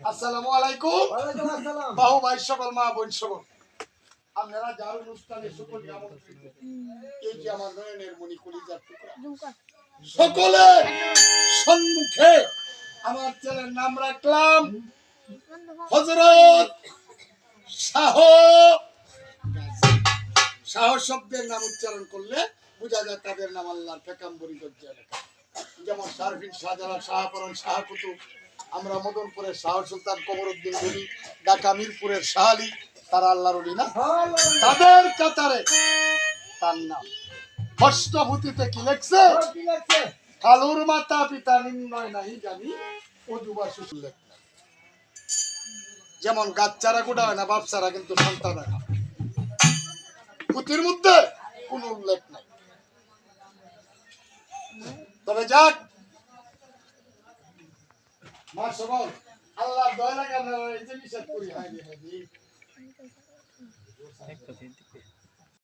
আসসালামু আলাইকুম। ওয়ালাইকুম আসসালাম। বাহু ভাই সকল মা বোন সকল আপনারা যার অনুষ্ঠানে সকল আমন্ত্রিত। এই যে আমার নয়নের মণি কলিজার টুকরা সকলের সম্মুখে আমার ছেলের নাম রাখলাম হযরত শাহ। শাহ শব্দের নাম উচ্চারণ করলে বোঝা যায় তাদের নাম আল্লাহর পেকাম্বরী দরজায় লেখা। যেমন শারফিন শাহজালাল শাহপরান শাহ কুতুব, আমরা মদনপুরের শাহ সুলতান কমরউদ্দিন গনি, ঢাকা মিরপুরের শাহ আলী, তারা আল্লাহর ওলি না? তাদের কাতারে তার নাম অষ্টভূতিতে কি লেখছে? কালুর মাতা পিতা নির্ণয় নাহি জানি অজুবা সুসুল লেখ। যেমন গাছ চারা গোটা হয় না, বাপ চারা কিন্তু সন্তান হয় না। পুঁথির মধ্যে কোনো উল্লেখ নাই। তবে যাক মা সকল আল্লাহ দয়া লাগে আমরা এই যে নিষেধ করি।